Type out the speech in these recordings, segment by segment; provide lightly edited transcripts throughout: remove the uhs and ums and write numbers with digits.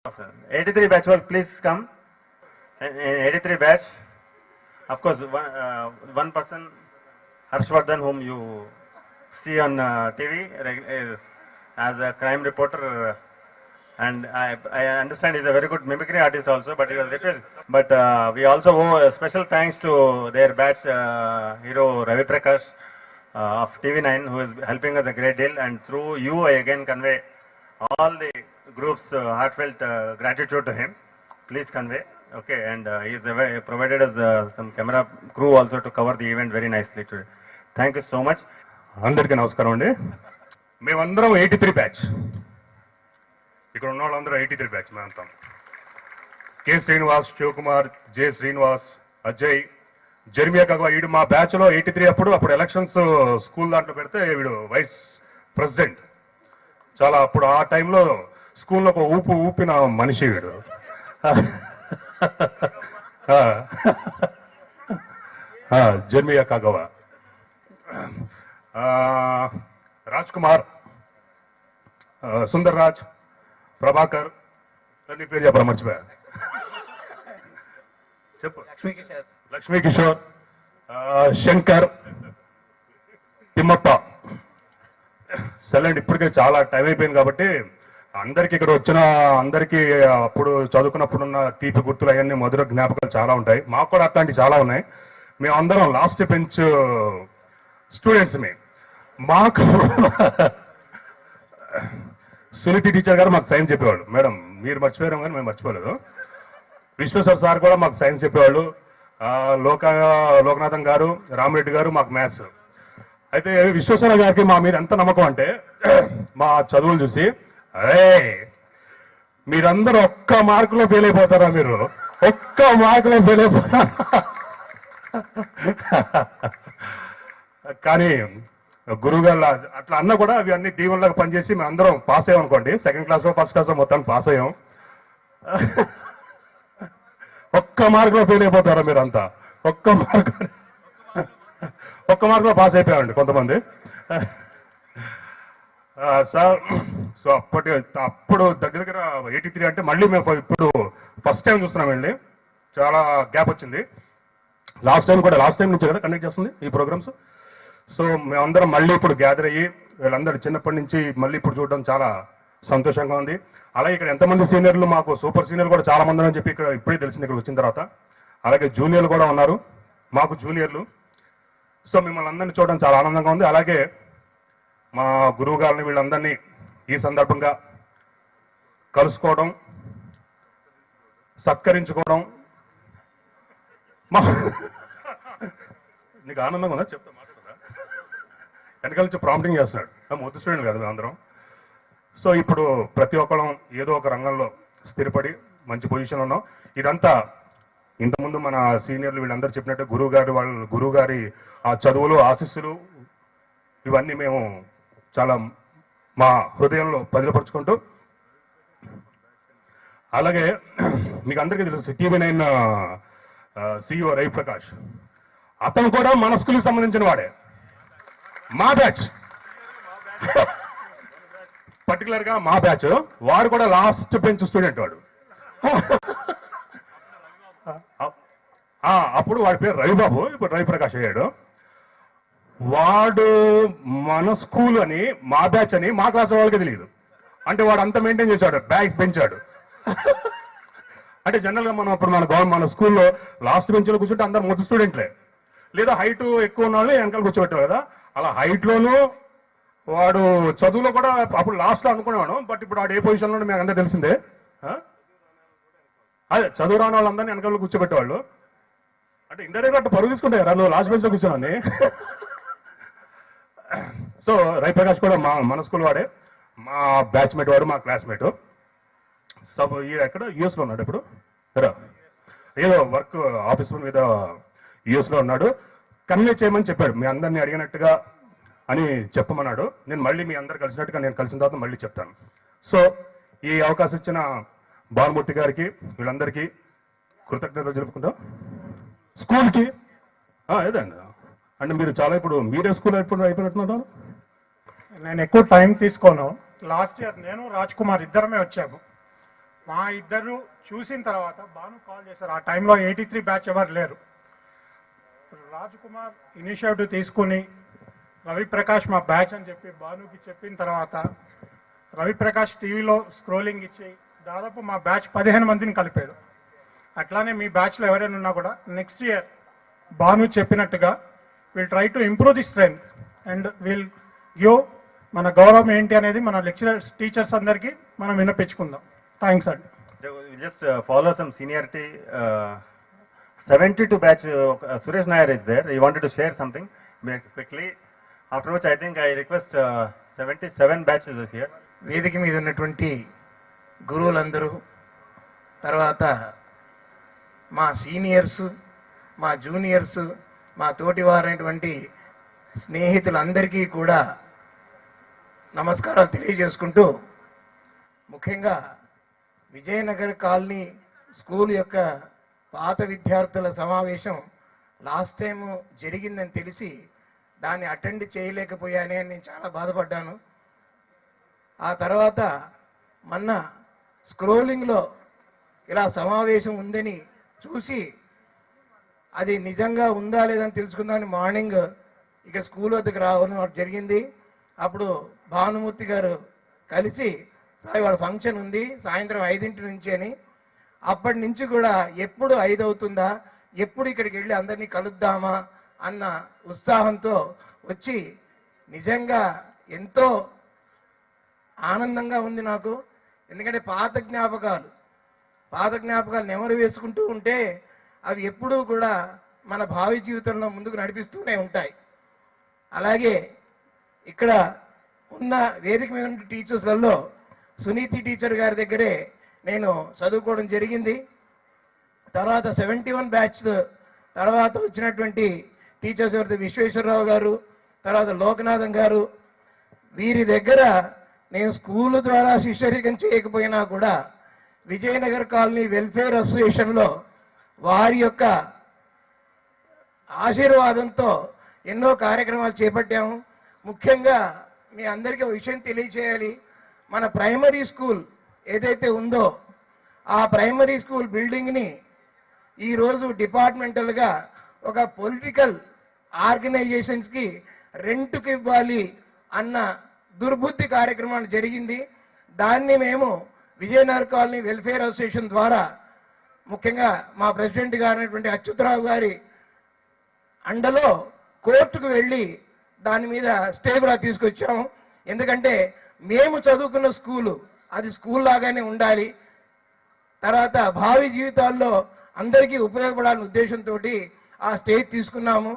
Awesome. 83 batch will please come. 83 batch. Of course, one person, Harshvardhan, whom you see on TV as a crime reporter, and I understand he's a very good mimicry artist also, but he was refused. But we also owe a special thanks to their batch hero Ravi Prakash of TV9, who is helping us a great deal, and through you I again convey all the group's heartfelt gratitude to him. Please convey. Okay, and he is provided us some camera crew also to cover the event very nicely today. Thank you so much. అందరికీ నమస్కారం అండి. మేమందరం 83 batch. ఇక్కడ ఉన్న వాళ్ళందరూ 83 batch. మేమంతా K Srinivas, Shivakumar, J Srinivas, Ajay, Jeremiah కాగా వీడు మా బ్యాచ్లో 83 అప్పుడు ఎలక్షన్స్ స్కూల్ దాంట్లో పెడితే వీడు వైస్ ప్రెసిడెంట్. చాలా అప్పుడు ఆ టైంలో స్కూల్లో ఒక ఊపిన మనిషి వీడు. జెర్మియా కాగవా, రాజ్ కుమార్, సుందర్ రాజ్, ప్రభాకర్, నీ పేరు చెప్పరా మర్చిపోయా, చెప్పు. లక్ష్మీ కిషోర్, శంకర్, తిమ్మప్ప. సరే, ఇప్పటికే చాలా టైం అయిపోయింది కాబట్టి అందరికి ఇక్కడ వచ్చిన అందరికీ అప్పుడు చదువుకున్నప్పుడున్న తీపి గుర్తులు అవన్నీ మధుర జ్ఞాపకాలు చాలా ఉంటాయి. మాకు కూడా అట్లాంటివి చాలా ఉన్నాయి. మేమందరం లాస్ట్ బెంచ్ స్టూడెంట్స్. మాకు సునీతి టీచర్ గారు మాకు సైన్స్ చెప్పేవాళ్ళు. మేడం మీరు మర్చిపోయారు కానీ మేము మర్చిపోలేదు. విశ్వేశ్వర్ సార్ కూడా మాకు సైన్స్ చెప్పేవాళ్ళు. లోకనాథన్ గారు, రామరెడ్డి గారు మాకు మ్యాథ్స్. అయితే విశ్వేశ్వర గారికి మా మీద ఎంత నమ్మకం అంటే మా చదువులు చూసి, అరే మీరందరూ ఒక్క మార్కులో ఫెయిల్ అయిపోతారా, మీరు ఒక్క మార్కులో ఫెయిల్ అయిపోతారా. కానీ గురువు గారు అట్లా అన్న కూడా అవి అన్ని దీవెనలాగా పనిచేసి మేము అందరం పాస్ అయ్యాం అనుకోండి. సెకండ్ క్లాసో ఫస్ట్ క్లాసో మొత్తం పాస్ అయ్యాం. ఒక్క మార్కులో ఫెయిల్ అయిపోతారా మీరు అంతా, ఒక్క మార్కులో పాస్ అయిపోయామండి కొంతమంది. సార్ సో అప్పుడు దగ్గర 83 అంటే మళ్ళీ మేము ఇప్పుడు ఫస్ట్ టైం చూస్తున్నామండి. చాలా గ్యాప్ వచ్చింది. లాస్ట్ టైం నుంచి కదా కండక్ట్ చేస్తుంది ఈ ప్రోగ్రామ్స్. సో మేమందరం మళ్ళీ ఇప్పుడు గ్యాదర్ అయ్యి వీళ్ళందరూ చిన్నప్పటి నుంచి మళ్ళీ ఇప్పుడు చూడడం చాలా సంతోషంగా ఉంది. అలాగే ఇక్కడ ఎంతమంది సీనియర్లు, మాకు సూపర్ సీనియర్లు కూడా చాలా మంది అని చెప్పి ఇక్కడ ఇప్పుడే తెలిసింది ఇక్కడికి వచ్చిన తర్వాత. అలాగే జూనియర్లు కూడా ఉన్నారు, మాకు జూనియర్లు. సో మిమ్మల్ని అందరినీ చూడడం చాలా ఆనందంగా ఉంది. అలాగే మా గురువు గారిని వీళ్ళందరినీ ఈ సందర్భంగా కలుసుకోవడం, సత్కరించుకోవడం నీకు ఆనందంగా ఉందా చెప్తా, మాట్లాడదా? వెనకాల నుంచి ప్రాంప్టింగ్ చేస్తున్నాడు. మొదటి స్టూడెంట్ కదా మేమందరం. సో ఇప్పుడు ప్రతి ఒక్కరం ఏదో ఒక రంగంలో స్థిరపడి మంచి పొజిషన్లో ఉన్నాం. ఇదంతా ఇంతకుముందు మన సీనియర్లు వీళ్ళందరూ చెప్పినట్టు గురువు గారి ఆ చదువులు, ఆశీస్సులు ఇవన్నీ మేము చాలా మా హృదయంలో పదిలపరుచుకుంటూ, అలాగే మీకు అందరికీ తెలుసు TV9 CEO రవి ప్రకాష్, అతను కూడా మన స్కూల్కి సంబంధించిన వాడే, మా బ్యాచ్, పర్టికులర్ గా మా బ్యాచ్. వాడు కూడా లాస్ట్ బెంచ్ స్టూడెంట్ వాడు. అప్పుడు వాడి పేరు రవిబాబు, ఇప్పుడు రవి ప్రకాష్ అయ్యాడు. వాడు మన స్కూల్ అని, మా బ్యాచ్ అని మా క్లాస్ వాళ్ళకి తెలియదు. అంటే వాడు అంతా మెయింటైన్ చేశాడు, బ్యాగ్ పెంచాడు. అంటే జనరల్గా మనం అప్పుడు మన స్కూల్లో లాస్ట్ బెంచ్లో కూర్చుంటే అందరు మొదటి స్టూడెంట్లే, లేదా హైట్ ఎక్కువ ఉన్న వాళ్ళు వెనకాల కూర్చోబెట్టారు కదా. అలా హైట్లోనూ వాడు చదువులో కూడా అప్పుడు లాస్ట్లో అనుకునేవాడు. బట్ ఇప్పుడు వాడు ఏ పొజిషన్లో మీకు అందరూ తెలిసిందే. అదే చదువు రాని వాళ్ళందరినీ వెనకాల కూర్చోబెట్టేవాళ్ళు. అంటే ఇండైరెక్ట్ అట్టు పరుగు తీసుకుంటారా నువ్వు లాస్ట్ బెంచ్లో కూర్చోని. సో రవి ప్రకాష్ కూడా మన స్కూల్ వాడే, మా బ్యాచ్మేట్ వాడు, మా క్లాస్మేట్. ఎక్కడ యూఎస్లో ఉన్నాడు ఇప్పుడు, ఏదో వర్క్ ఆఫీస్ మీద యూఎస్లో ఉన్నాడు. కన్వే చేయమని చెప్పాడు, మీ అందరినీ అడిగినట్టుగా అని చెప్పమన్నాడు. నేను మళ్ళీ మీ అందరు కలిసినట్టుగా నేను కలిసిన తర్వాత మళ్ళీ చెప్తాను. సో ఈ అవకాశం ఇచ్చిన భానుమూర్తి గారికి వీళ్ళందరికీ కృతజ్ఞతలు తెలుపుకుంటాం. స్కూల్కి ఏదండి అంటే మీరు చాలా ఇప్పుడు మీరే స్కూల్ అయిపోయినట్టున్నారు. నేను ఎక్కువ టైం తీసుకోను. లాస్ట్ ఇయర్ నేను రాజ్ కుమార్ ఇద్దరమే వచ్చాము. మా ఇద్దరు చూసిన తర్వాత భాను కాల్ చేశారు. ఆ టైంలో 83 బ్యాచ్ ఎవరు లేరు. రాజ్ కుమార్ ఇనిషియేటివ్ తీసుకుని రవిప్రకాష్ మా బ్యాచ్ అని చెప్పి భానుకి చెప్పిన తర్వాత రవిప్రకాష్ టీవీలో స్క్రోలింగ్ ఇచ్చి దాదాపు మా బ్యాచ్ 15 మందిని కలిపాడు. అట్లానే మీ బ్యాచ్లో ఎవరైనా ఉన్నా కూడా నెక్స్ట్ ఇయర్ భాను చెప్పినట్టుగా will try to improve the strength and will give మన గౌరవం ఏంటి అనేది మన లెక్చరర్స్ టీచర్స్ అందరికీ మనం వినిపించుకుందాం. థ్యాంక్స్ అండి. Just follow some seniority. 72 batch, Suresh Nair is there. He wanted to share something quickly. After which I think I request 77 batches is here. వేదిక మీద ఉన్నటువంటి గురువులందరూ, తర్వాత మా సీనియర్స్, మా జూనియర్స్, మా తోటివారైనటువంటి స్నేహితులందరికీ కూడా నమస్కారాలు తెలియజేసుకుంటూ, ముఖ్యంగా విజయనగర్ కాలనీ స్కూల్ యొక్క పాత విద్యార్థుల సమావేశం లాస్ట్ టైం జరిగిందని తెలిసి దాన్ని అటెండ్ చేయలేకపోయానే అని నేను చాలా బాధపడ్డాను. ఆ తర్వాత మొన్న స్క్రోలింగ్లో ఇలా సమావేశం ఉందని చూసి అది నిజంగా ఉందా లేదని తెలుసుకుందామని మార్నింగ్ ఇక స్కూల్ వద్దకు రావడం జరిగింది. అప్పుడు భానుమూర్తి గారు కలిసి సాయి వాళ్ళ ఫంక్షన్ ఉంది సాయంత్రం 5 నుంచి అని, అప్పటి నుంచి కూడా ఎప్పుడు 5 అవుతుందా, ఎప్పుడు ఇక్కడికి వెళ్ళి అందరినీ కలుద్దామా అన్న ఉత్సాహంతో వచ్చి నిజంగా ఎంతో ఆనందంగా ఉంది నాకు. ఎందుకంటే పాత జ్ఞాపకాలు నెమరు వేసుకుంటూ ఉంటే అవి ఎప్పుడూ కూడా మన భావి జీవితంలో ముందుకు నడిపిస్తూనే ఉంటాయి. అలాగే ఇక్కడ ఉన్న వేదిక మీద ఉన్న టీచర్స్లలో సునీతి టీచర్ గారి దగ్గరే నేను చదువుకోవడం జరిగింది. తర్వాత 71 బ్యాచ్ తర్వాత వచ్చినటువంటి టీచర్స్ ఎవరితో విశ్వేశ్వరరావు గారు, తర్వాత లోకనాథన్ గారు, వీరి దగ్గర నేను స్కూల్ ద్వారా శిష్యరికం చేయకపోయినా కూడా విజయనగర్ కాలనీ వెల్ఫేర్ అసోసియేషన్లో వారి యొక్క ఆశీర్వాదంతో ఎన్నో కార్యక్రమాలు చేపట్టాము. ముఖ్యంగా మీ అందరికీ ఒక విషయం తెలియచేయాలి. మన ప్రైమరీ స్కూల్ ఏదైతే ఉందో ఆ ప్రైమరీ స్కూల్ బిల్డింగ్ని ఈరోజు డిపార్ట్మెంటల్గా ఒక పొలిటికల్ ఆర్గనైజేషన్స్కి రెంట్కి ఇవ్వాలి అన్న దుర్బుద్ధి కార్యక్రమం జరిగింది. దాన్ని మేము విజయనగర్ కాలనీ వెల్ఫేర్ అసోసియేషన్ ద్వారా ముఖ్యంగా మా ప్రెసిడెంట్ గారైనటువంటి అచ్యుతరావు గారి అండలో కోర్టుకు వెళ్ళి దాని మీద స్టే కూడా తీసుకొచ్చాము. ఎందుకంటే మేము చదువుకున్న స్కూలు అది స్కూల్ లాగానే ఉండాలి, తర్వాత భావి జీవితాల్లో అందరికీ ఉపయోగపడాలనే ఉద్దేశంతో ఆ స్టేజ్ తీసుకున్నాము.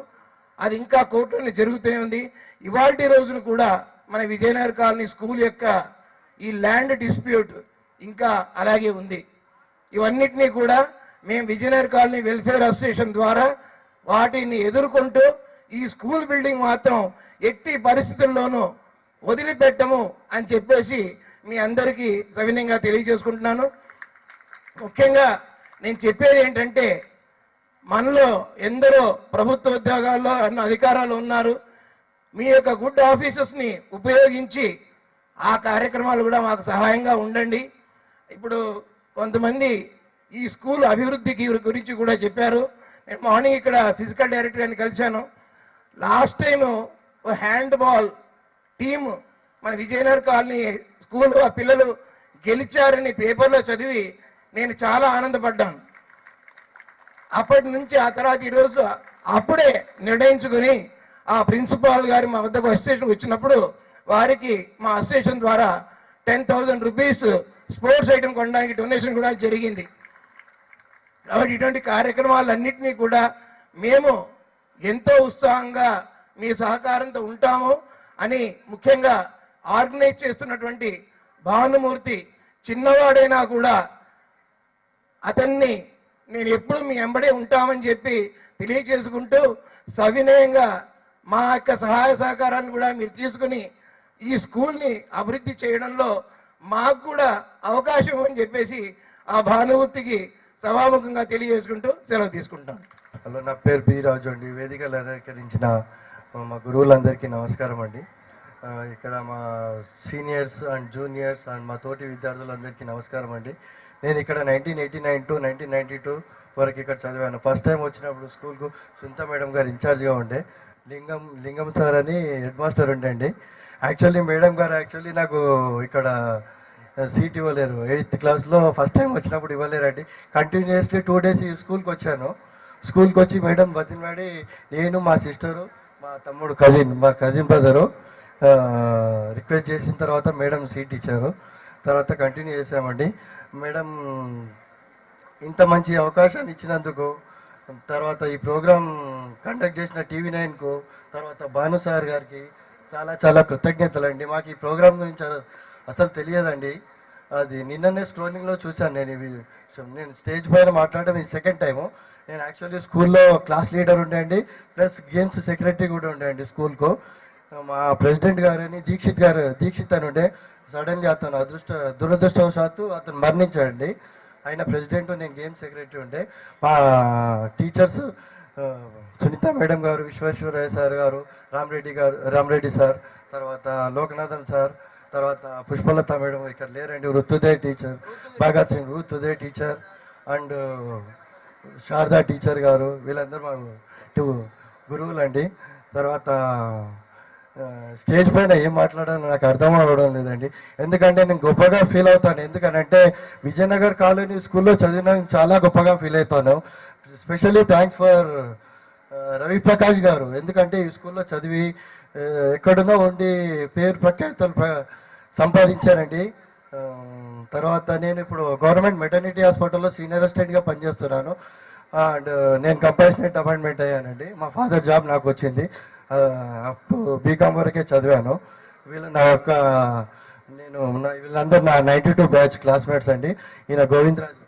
అది ఇంకా కోర్టులో జరుగుతూనే ఉంది. ఇవాల్టి రోజున కూడా మన విజయనగర్ కాలనీ స్కూల్ యొక్క ఈ ల్యాండ్ డిస్ప్యూట్ ఇంకా అలాగే ఉంది. ఇవన్నిటినీ కూడా మేము విజయనగర్ కాలనీ వెల్ఫేర్ అసోసియేషన్ ద్వారా వాటిని ఎదుర్కొంటూ ఈ స్కూల్ బిల్డింగ్ మాత్రం ఎట్టి పరిస్థితుల్లోనూ వదిలిపెట్టము అని చెప్పేసి మీ అందరికీ సవినయంగా తెలియజేసుకుంటున్నాను. ముఖ్యంగా నేను చెప్పేది ఏంటంటే, మనలో ఎందరో ప్రభుత్వ ఉద్యోగాల్లో అన్న అధికారాలు ఉన్నారు. మీ యొక్క గుడ్ ఆఫీసర్స్ని ఉపయోగించి ఆ కార్యక్రమాలు కూడా మాకు సహాయంగా ఉండండి. ఇప్పుడు కొంతమంది ఈ స్కూల్ అభివృద్ధికి గురించి కూడా చెప్పారు. నేను మార్నింగ్ ఇక్కడ ఫిజికల్ డైరెక్టర్ అని కలిశాను. Last time hand ball team మన విజయనగర్ కాలనీ స్కూల్ ఆ పిల్లలు గెలిచారని పేపర్లో చదివి నేను చాలా ఆనందపడ్డాను. అప్పటి నుంచి ఆ తర్వాత ఈరోజు అప్పుడే నిర్ణయించుకొని ఆ ప్రిన్సిపాల్ గారు మా వద్దకు అసోసియేషన్కి వచ్చినప్పుడు వారికి మా అసోసియేషన్ ద్వారా 10,000 రూపీస్ స్పోర్ట్స్ ఐటమ్ కొనడానికి డొనేషన్ కూడా జరిగింది. కాబట్టి ఇటువంటి కార్యక్రమాలన్నింటినీ కూడా మేము ఎంతో ఉత్సాహంగా మీ సహకారంతో ఉంటాము అని ముఖ్యంగా ఆర్గనైజ్ చేస్తున్నటువంటి భానుమూర్తి చిన్నవాడైనా కూడా అతన్ని నేను ఎప్పుడు మీ వెంబడే ఉంటామని చెప్పి తెలియచేసుకుంటూ సవినయంగా మా యొక్క సహాయ సహకారాన్ని కూడా మీరు తీసుకుని ఈ స్కూల్ని అభివృద్ధి చేయడంలో మాకు కూడా అవకాశం అని చెప్పేసి ఆ భానుమూర్తికి సభాముఖంగా తెలియజేసుకుంటూ సెలవు తీసుకుంటాను. హలో, నా పేరు పి రాజు అండి. వేదికలు అలంకరించిన మా గురువులందరికీ నమస్కారం అండి. ఇక్కడ మా సీనియర్స్ అండ్ జూనియర్స్ అండ్ మా తోటి విద్యార్థులందరికీ నమస్కారం అండి. నేను ఇక్కడ 1989 టు 1992 వరకు ఇక్కడ చదివాను. ఫస్ట్ టైం వచ్చినప్పుడు స్కూల్కు సునీత మేడం గారు ఇన్ఛార్జ్గా ఉండే, లింగం సార్ అని హెడ్ మాస్టర్ ఉండండి. యాక్చువల్లీ మేడం గారు నాకు ఇక్కడ సీట్ ఇవ్వలేరు. 8th క్లాస్లో ఫస్ట్ టైం వచ్చినప్పుడు ఇవ్వలేరండి. కంటిన్యూస్లీ 2 days ఈ స్కూల్కి వచ్చాను. స్కూల్కి వచ్చి మేడం బతిమలాడి నేను మా సిస్టరు మా తమ్ముడు మా కజిన్ బ్రదరు రిక్వెస్ట్ చేసిన తర్వాత మేడం సీట్ ఇచ్చారు. తర్వాత కంటిన్యూ చేసామండి. మేడం ఇంత మంచి అవకాశాన్ని ఇచ్చినందుకు, తర్వాత ఈ ప్రోగ్రాం కండక్ట్ చేసిన TV9కు, తర్వాత భాను సార్ గారికి చాలా చాలా కృతజ్ఞతలండి. మాకు ఈ ప్రోగ్రాం గురించి అసలు తెలియదండి. అది నిన్ననే స్క్రోలింగ్లో చూశాను. నేను స్టేజ్ పైన మాట్లాడడం ఇది సెకండ్ టైము. నేను యాక్చువల్లీ స్కూల్లో క్లాస్ లీడర్ ఉండేయండి, ప్లస్ గేమ్స్ సెక్రటరీ కూడా ఉండేయండి స్కూల్కు. మా ప్రెసిడెంట్ గారని దీక్షిత్ అని ఉండే, సడన్గా అతను దురదృష్టవశాత్తు అతను మరణించాడండి. ఆయన ప్రెసిడెంట్, నేను గేమ్ సెక్రటరీ ఉండే. మా టీచర్స్ సునీత మేడం గారు, విశ్వేశ్వరయ్య సార్ గారు, రామరెడ్డి సార్, తర్వాత లోకనాథన్ సార్, తర్వాత పుష్పలత మేడం ఇక్కడ లేరండి, రుతుదే టీచర్, భగత్ సింగ్ రుతుదే టీచర్ అండ్ శారదా టీచర్ గారు, వీళ్ళందరూ మాకు గురువులండి. తర్వాత స్టేజ్ పైన ఏం మాట్లాడాలో నాకు అర్థం అవ్వడం లేదండి. ఎందుకంటే నేను గొప్పగా ఫీల్ అవుతాను. ఎందుకనంటే విజయనగర్ కాలనీ స్కూల్లో చదివిన చాలా గొప్పగా ఫీల్ అవుతాను. Specially thanks for Ravi Prakash గారు. ఎందుకంటే ఈ స్కూల్లో చదివి ఎక్కడున్నా ఉండి పేరు ప్రఖ్యాతలు సంపాదించారండి. తర్వాత నేను ఇప్పుడు గవర్నమెంట్ మెటర్నిటీ హాస్పిటల్లో సీనియర్ అసిస్టెంట్గా పనిచేస్తున్నాను. అండ్ నేను కంపాషనేట్ అపాయింట్మెంట్ అయ్యానండి. మా ఫాదర్ జాబ్ నాకు వచ్చింది. బీకామ్ వరకే చదివాను. వీళ్ళందరూ నా 92 బ్యాచ్ క్లాస్మేట్స్ అండి. ఈయన గోవిందరాజు.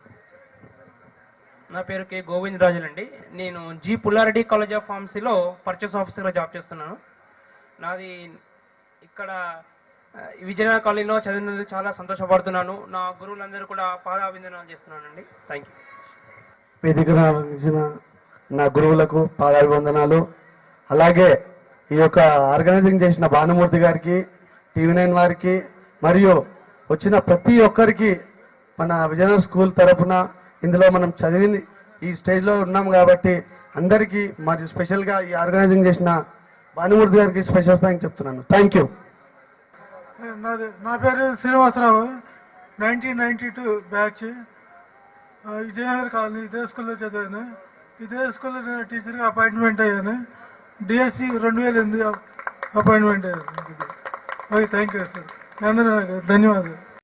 నా పేరు కే గోవిందరాజులండి. నేను జి పుల్లారెడ్డి కాలేజ్ ఆఫ్ ఫార్మసీలో పర్చేస్ ఆఫీసర్గా జాబ్ చేస్తున్నాను. నాది ఇక్కడ విజయనగర్ కాలనీలో చదివినందుకు చాలా సంతోషపడుతున్నాను. నా గురువులందరూ కూడా పాదాభివందనాలు చేస్తున్నానండి. Thank you. వేదికను అలంకరించిన నా గురువులకు పాదాభివందనాలు. అలాగే ఈ యొక్క ఆర్గనైజింగ్ చేసిన భానుమూర్తి గారికి, TV9 వారికి, మరియు వచ్చిన ప్రతి ఒక్కరికి మన విజయనగర్ స్కూల్ తరఫున, ఇందులో మనం చదివింది ఈ స్టేజ్లో ఉన్నాం కాబట్టి అందరికీ, మరియు స్పెషల్గా ఈ ఆర్గనైజింగ్ చేసిన భానుమూర్తి గారికి స్పెషల్ థ్యాంక్స్ చెప్తున్నాను. Thank you. నా పేరు శ్రీనివాసరావు, 1992 బ్యాచ్, విజయనగర్ కాలనీ ఇదే స్కూల్లో చదివాను. ఇదే స్కూల్లో నేను టీచర్గా అపాయింట్మెంట్ అయ్యాను. DSC 2008 అపాయింట్మెంట్ అయ్యాను. Okay, thank you sir. అందరూ ధన్యవాదాలు.